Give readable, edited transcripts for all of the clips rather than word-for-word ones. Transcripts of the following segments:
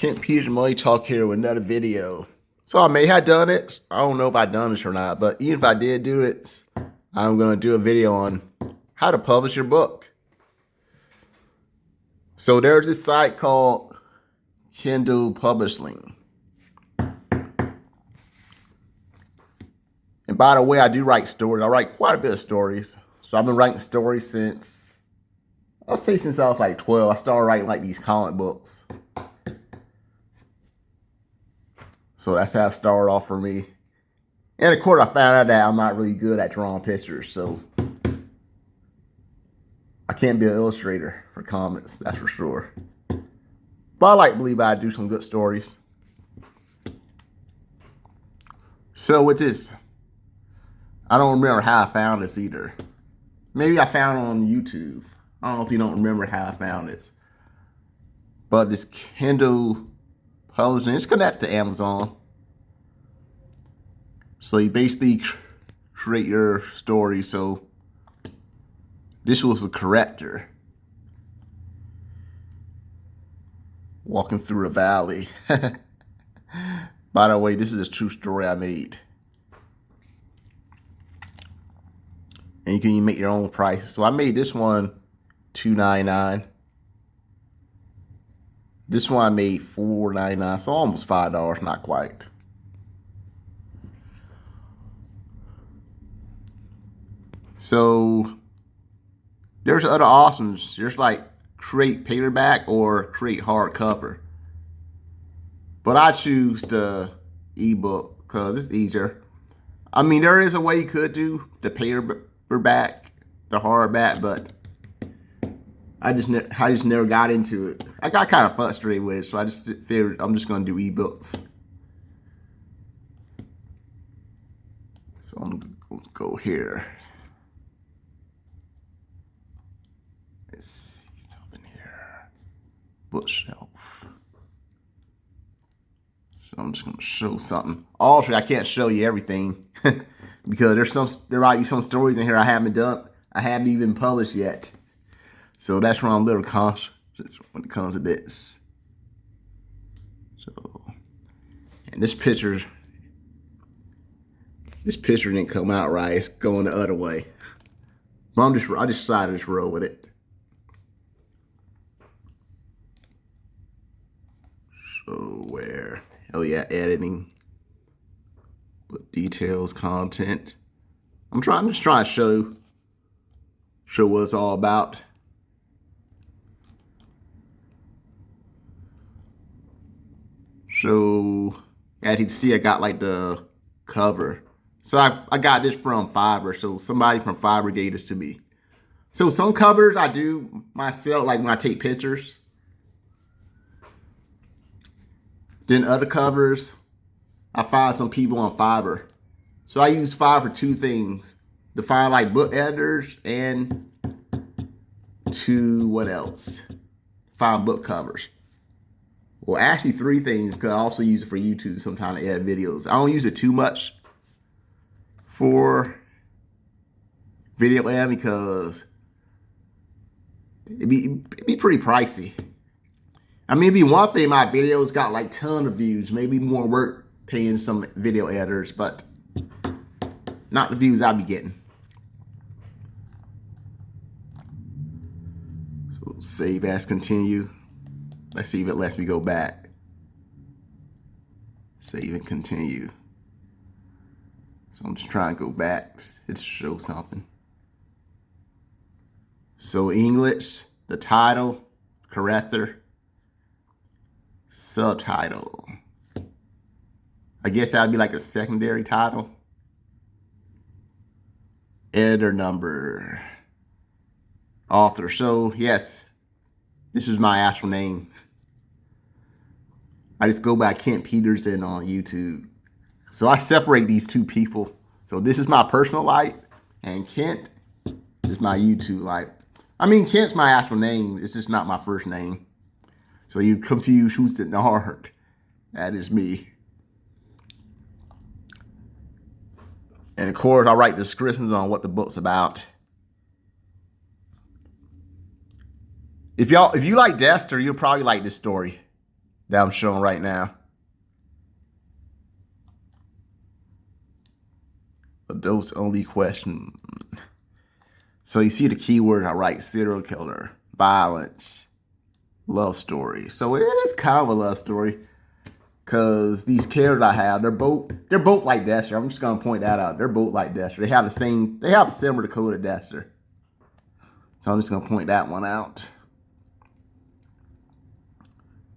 Kent Peters Money Talk here with another video. So I may have done it. I don't know if I done this or not, but even if I did do it, I'm going to do a video on how to publish your book. So there's this site called Kindle Publishing. And by the way, I do write stories. I write quite a bit of stories. So I've been writing stories since I was like 12. I started writing like these comic books. So that's how it started off for me. And of course, I found out that I'm not really good at drawing pictures, so I can't be an illustrator for comics, that's for sure. But I like to believe I do some good stories. So with this, I don't remember how I found this either. Maybe I found it on YouTube. I don't know if you don't remember how I found this. But this Kindle Publishing, it's connected to Amazon. So you basically create your story. So this was a corrector walking through a valley. By the way, this is a true story I made. And you can even make your own price. So I made this one $2.99. This one I made $4.99, so almost $5, not quite. So there's other options. There's like create paperback or create hardcover. But I choose the ebook because it's easier. I mean, there is a way you could do the paperback, the hardback, but I just never got into it. I got kind of frustrated with it, so I just figured I'm just going to do ebooks. So I'm going to go here. Let's see something here. Bookshelf. So I'm just going to show something. Also, I can't show you everything because there might be some stories in here I haven't even published yet. So that's why I'm a little cautious when it comes to this. So, and this picture didn't come out right. It's going the other way. But I just decided to just roll with it. So where? Oh yeah, editing. But details, content. I'm just trying to show what it's all about. So as you can see, I got like the cover. So I got this from Fiverr. So somebody from Fiverr gave this to me. So some covers I do myself, like when I take pictures. Then other covers, I find some people on Fiverr. So I use Fiverr for two things. To find like book editors and to what else? Find book covers. Well, actually three things, because I also use it for YouTube sometimes to edit videos. I don't use it too much for video editing because it'd be pretty pricey. I mean, it'd be one thing my videos got like ton of views, maybe more work paying some video editors, but not the views I'd be getting. So save as continue. Let's see if it lets me go back. Save and continue. So I'm just trying to go back to show something. So English, the title, corrector, subtitle. I guess that'd be like a secondary title. Editor number. Author. So yes, this is my actual name. I just go by Kent Peterson on YouTube. So I separate these two people. So this is my personal life, and Kent is my YouTube life. I mean, Kent's my actual name. It's just not my first name. So you confuse who's the nerd. That is me. And of course, I write descriptions on what the book's about. If you like Dexter, you'll probably like this story. that I'm showing right now. Adults only question. So you see the keyword I write: serial killer, violence, love story. So it is kind of a love story, because these characters I have, they're both like Dexter. I'm just gonna point that out. They're both like Dexter. They have a similar code of Dexter. So I'm just gonna point that one out.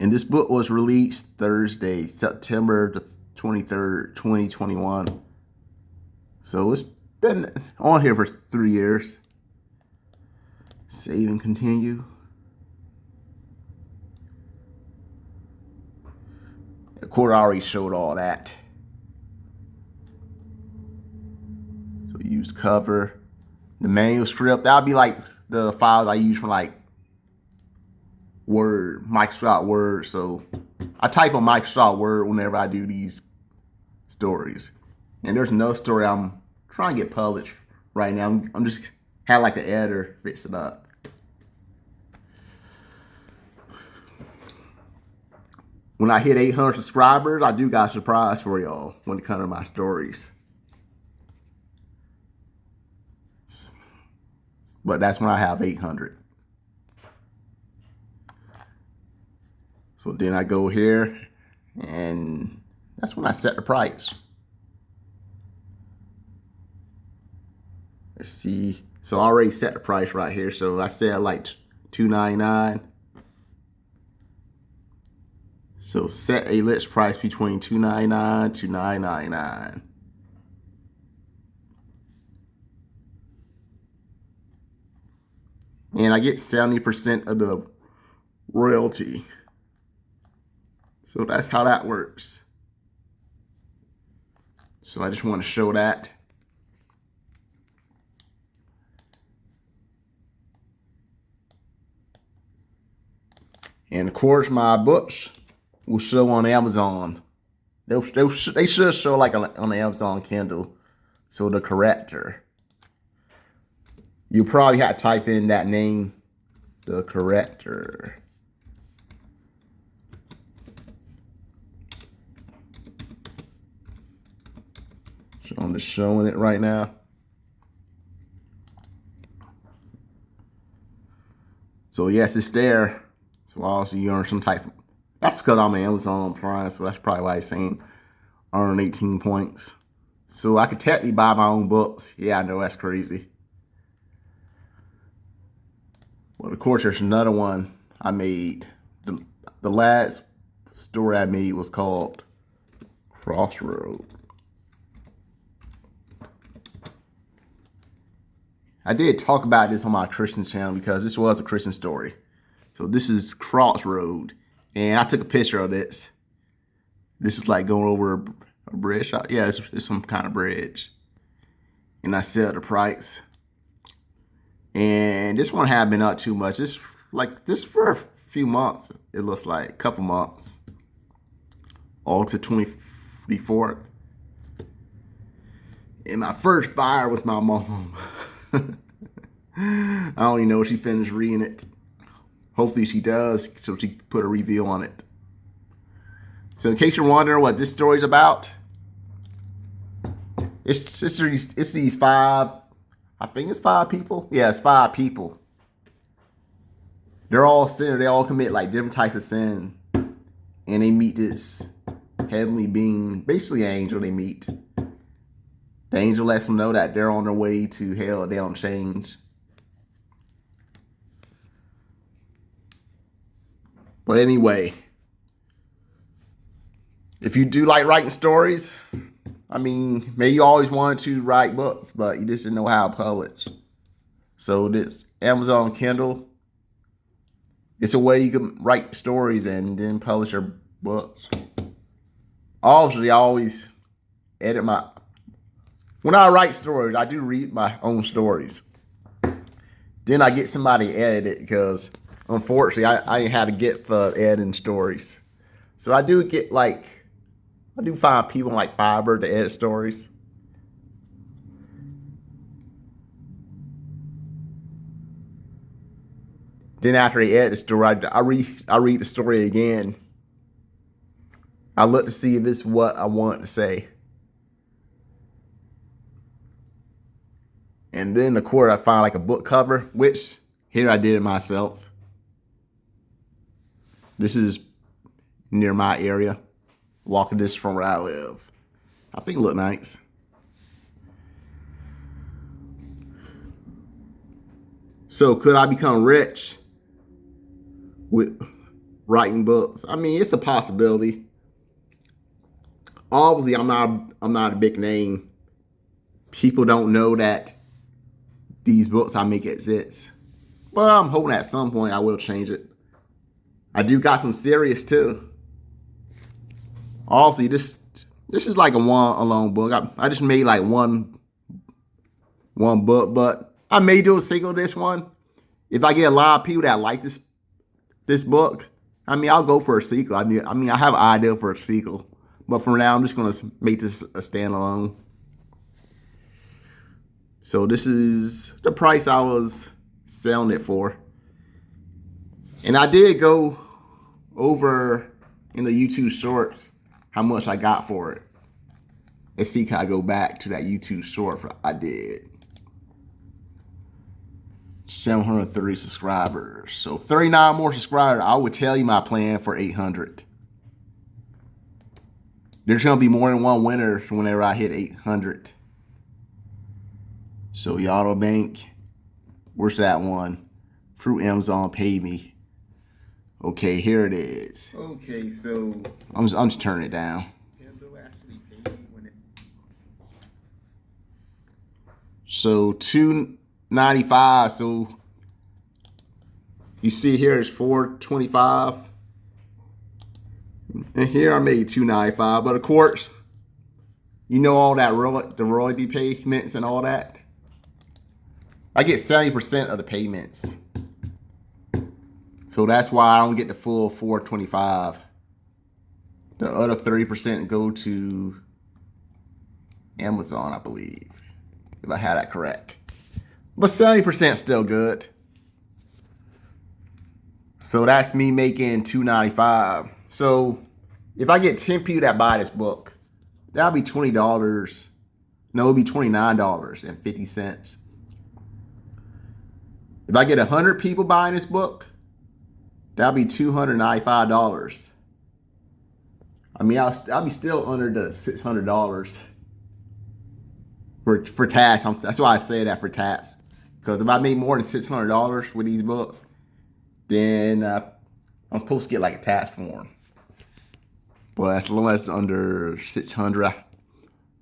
And this book was released Thursday, September the 23rd, 2021. So it's been on here for 3 years. Save and continue. Of course, I already showed all that. So use cover. The manuscript, that'll be like the files I use for like Word, Microsoft Word. So I type on Microsoft Word whenever I do these stories. And there's no story I'm trying to get published right now. I'm just had like the editor fix it up. When I hit 800 subscribers, I do got a surprise for y'all when it comes to my stories. But that's when I have 800. So then I go here, and that's when I set the price. Let's see. So I already set the price right here. So I said like $2.99. So set a list price between $2.99 to $9.99. And I get 70% of the royalty. So that's how that works. So I just want to show that. And of course, my books will show on Amazon. They should show like on the Amazon Kindle. So the corrector. You probably have to type in that name, the corrector. So I'm just showing it right now. So yes, it's there. So also you earn some type of, that's because I'm an Amazon Prime, so that's probably why it's saying earn 18 points. So I could technically buy my own books. Yeah, I know that's crazy. Well, of course, there's another one I made. The last story I made was called Crossroad. I did talk about this on my Christian channel because this was a Christian story. So this is Crossroad. And I took a picture of this. This is like going over a bridge. Yeah, it's some kind of bridge. And I set the price. And this one haven't been up too much. This for a few months. It looks like a couple months. August 24th. And my first buyer was my mom. I don't even know if she finished reading it. Hopefully she does, so she put a review on it. So in case you're wondering what this story's about, it's these 5. I think it's 5 people. Yeah, it's 5 people. They're all sinners. They all commit like different types of sin. And they meet this heavenly being, basically an angel they meet. The angel lets them know that they're on their way to hell. They don't change. But anyway, if you do like writing stories, I mean, maybe you always wanted to write books, but you just didn't know how to publish. So this Amazon Kindle, it's a way you can write stories and then publish your books. Obviously, I always edit when I write stories, I do read my own stories. Then I get somebody to edit it because, unfortunately, I ain't had to get for editing stories. So I do find people like Fiverr to edit stories. Then after they edit the story, I read the story again I look to see if it's what I want to say. And then, of course, I find like a book cover, which here I did it myself. This is near my area. Walking this from where I live. I think it look nice. So could I become rich with writing books? I mean, it's a possibility. Obviously, I'm not a big name. People don't know that these books I make exist. But I'm hoping at some point I will change it. I do got some serious too. Obviously, this is like a one alone book. I just made like one book, but I may do a sequel to this one. If I get a lot of people that like this book, I mean, I'll go for a sequel. I mean, I have an idea for a sequel, but for now, I'm just gonna make this a standalone. So this is the price I was selling it for, and I did go over in the YouTube Shorts how much I got for it. Let's see, can I go back to that YouTube short I did. 730 subscribers. So 39 more subscribers. I would tell you my plan for 800. There's going to be more than one winner whenever I hit 800. So Yotto Bank, where's that one? Through Amazon Pay Me. Okay, here it is. Okay, so I'm just turning it down. So $2.95. So you see here it's $4.25, and here I made $2.95. But of course, you know all that the royalty payments and all that. I get 70% of the payments, so that's why I don't get the full $4.25. The other 30% go to Amazon, I believe, if I had that correct. But 70% still good. So that's me making $2.95. So if I get 10 people that buy this book, that'll be $20. No, it'll be $29.50. If I get 100 people buying this book, that'll be $295. I mean, I'll be still under the $600 for tax. That's why I say that, for tax. Because if I make more than $600 with these books, then I'm supposed to get like a tax form. But as long as it's under $600,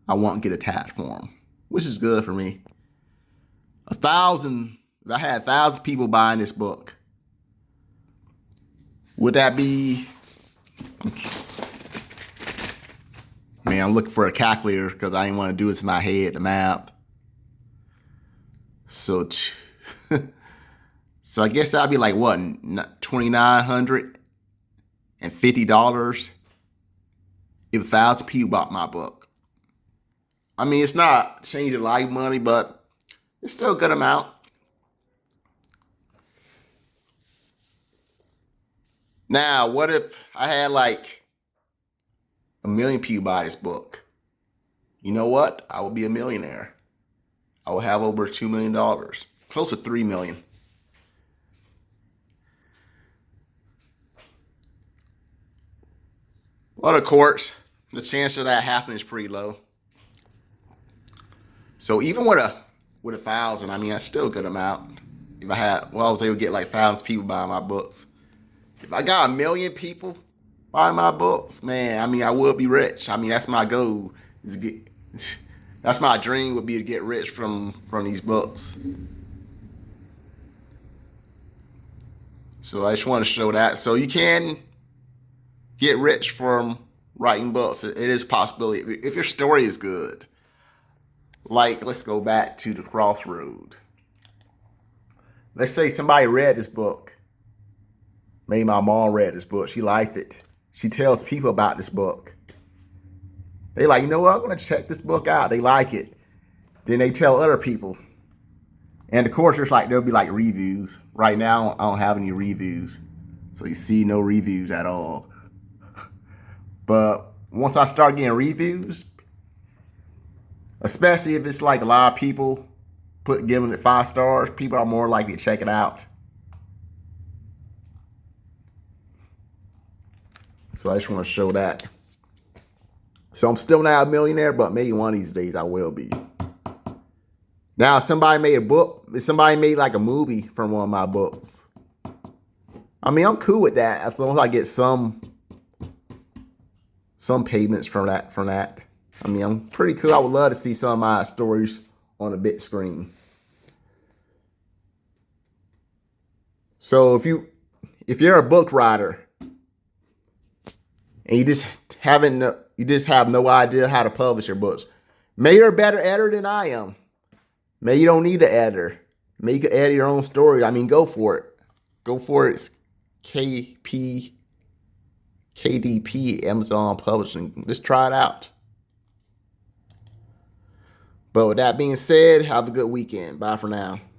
I won't get a tax form, which is good for me. 1,000. If I had 1,000 people buying this book, would that be? Man, I'm looking for a calculator because I didn't want to do this in my head, the math. So, so I guess that'd be like what, $2,950 if 1,000 people bought my book. I mean, it's not changing life money, but it's still a good amount. Now, what if I had like 1 million people buy this book? You know what? I would be a millionaire. I will have over $2 million, close to $3 million. Well, of course, the chance of that happening is pretty low. So even with a 1,000, I mean, that's still a good amount. If I was able to get like 1,000 people buying my books. If I got 1 million people buying my books, man, I mean, I will be rich. I mean, that's my goal. That's my dream, would be to get rich from these books. So I just want to show that. So you can get rich from writing books. It is a possibility if your story is good. Like, let's go back to The Crossroad. Let's say somebody read this book. Maybe my mom read this book. She liked it. She tells people about this book. They like, you know what? I'm going to check this book out. They like it. Then they tell other people. And of course, there'll be like reviews. Right now, I don't have any reviews. So you see no reviews at all. But once I start getting reviews, especially if it's like a lot of people giving it 5 stars, people are more likely to check it out. So I just want to show that. So I'm still not a millionaire, but maybe one of these days I will be. Now, if somebody made a book, if somebody made like a movie from one of my books, I mean, I'm cool with that as long as I get some payments from that. I mean, I'm pretty cool. I would love to see some of my stories on a big screen. So if you're a book writer and you just have no idea how to publish your books, maybe you're a better editor than I am. Maybe you don't need an editor. Maybe you can edit your own story. I mean, go for it. Go for it. KDP, Amazon Publishing. Just try it out. But with that being said, have a good weekend. Bye for now.